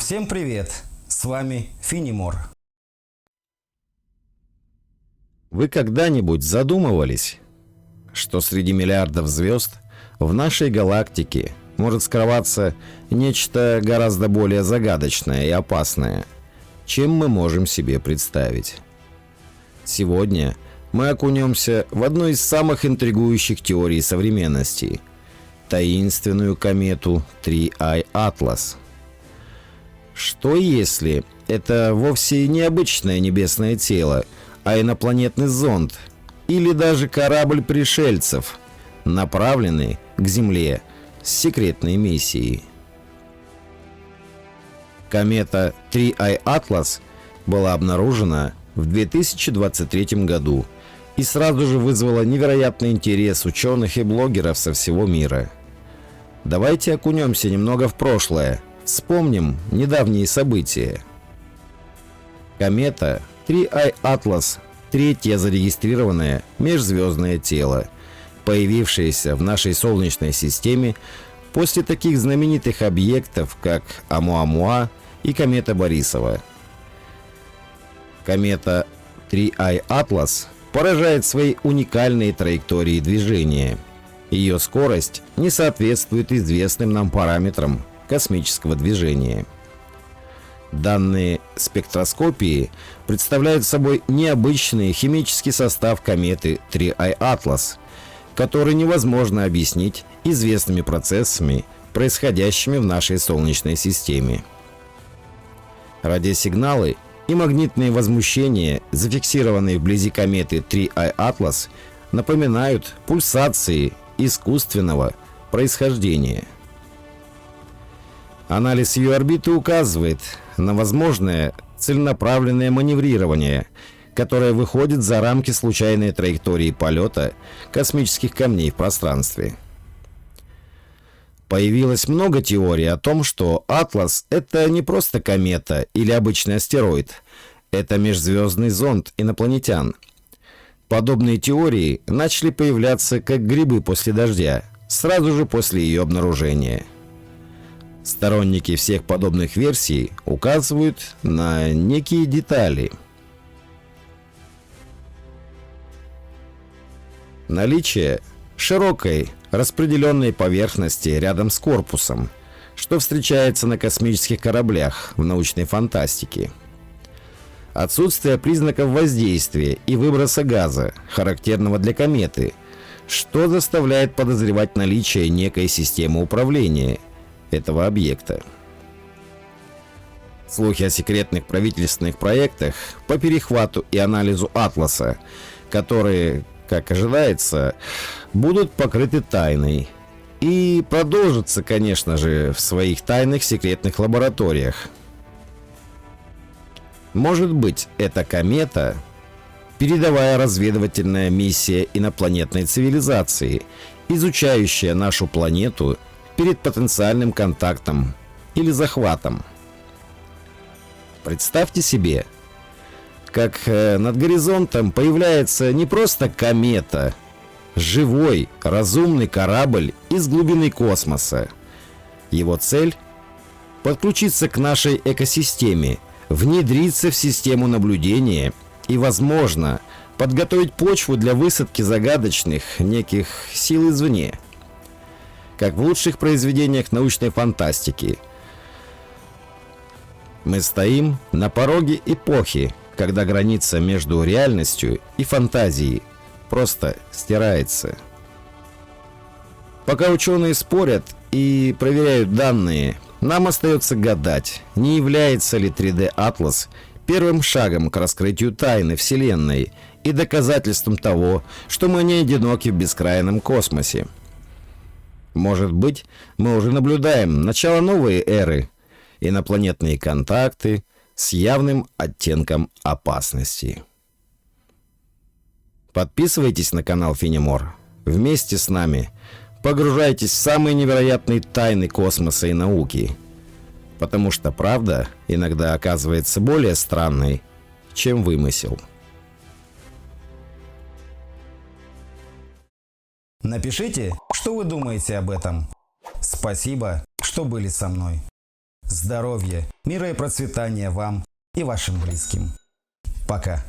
Всем привет! С вами Финемор. Вы когда-нибудь задумывались, что среди миллиардов звезд в нашей галактике может скрываться нечто гораздо более загадочное и опасное, чем мы можем себе представить? Сегодня мы окунемся в одну из самых интригующих теорий современности – таинственную комету 3I Atlas. Что если это вовсе не обычное небесное тело, а инопланетный зонд или даже корабль пришельцев, направленный к Земле с секретной миссией? Комета 3I Atlas была обнаружена в 2023 году и сразу же вызвала невероятный интерес ученых и блогеров со всего мира. Давайте окунемся немного в прошлое, вспомним недавние события. Комета 3I Atlas – третье зарегистрированное межзвездное тело, появившееся в нашей Солнечной системе после таких знаменитых объектов, как Оumuamua и комета Борисова. Комета 3I Atlas поражает своей уникальной траекторией движения. Ее скорость не соответствует известным нам параметрам космического движения. Данные спектроскопии представляют собой необычный химический состав кометы 3I Atlas, который невозможно объяснить известными процессами, происходящими в нашей Солнечной системе. Радиосигналы и магнитные возмущения, зафиксированные вблизи кометы 3I Atlas, напоминают пульсации искусственного происхождения. Анализ ее орбиты указывает на возможное целенаправленное маневрирование, которое выходит за рамки случайной траектории полета космических камней в пространстве. Появилось много теорий о том, что Атлас — это не просто комета или обычный астероид, это межзвездный зонд инопланетян. Подобные теории начали появляться как грибы после дождя, сразу же после ее обнаружения. Сторонники всех подобных версий указывают на некие детали. Наличие широкой распределенной поверхности рядом с корпусом, что встречается на космических кораблях в научной фантастике. Отсутствие признаков воздействия и выброса газа, характерного для кометы, что заставляет подозревать наличие некой системы управления этого объекта. Слухи о секретных правительственных проектах по перехвату и анализу Атласа, которые, как ожидается, будут покрыты тайной и продолжатся, конечно же, в своих тайных секретных лабораториях. Может быть, эта комета – передовая разведывательная миссия инопланетной цивилизации, изучающая нашу планету перед потенциальным контактом или захватом. Представьте себе, как над горизонтом появляется не просто комета, живой, разумный корабль из глубины космоса. Его цель – подключиться к нашей экосистеме, внедриться в систему наблюдения и, возможно, подготовить почву для высадки загадочных неких сил извне. Как в лучших произведениях научной фантастики. Мы стоим на пороге эпохи, когда граница между реальностью и фантазией просто стирается. Пока ученые спорят и проверяют данные, нам остается гадать, не является ли 3D Atlas первым шагом к раскрытию тайны Вселенной и доказательством того, что мы не одиноки в бескрайнем космосе. Может быть, мы уже наблюдаем начало новой эры, инопланетные контакты с явным оттенком опасности. Подписывайтесь на канал Финемор. Вместе с нами погружайтесь в самые невероятные тайны космоса и науки, потому что правда иногда оказывается более странной, чем вымысел. Напишите, что вы думаете об этом. Спасибо, что были со мной. здоровья, мира и процветания вам и вашим близким. Пока.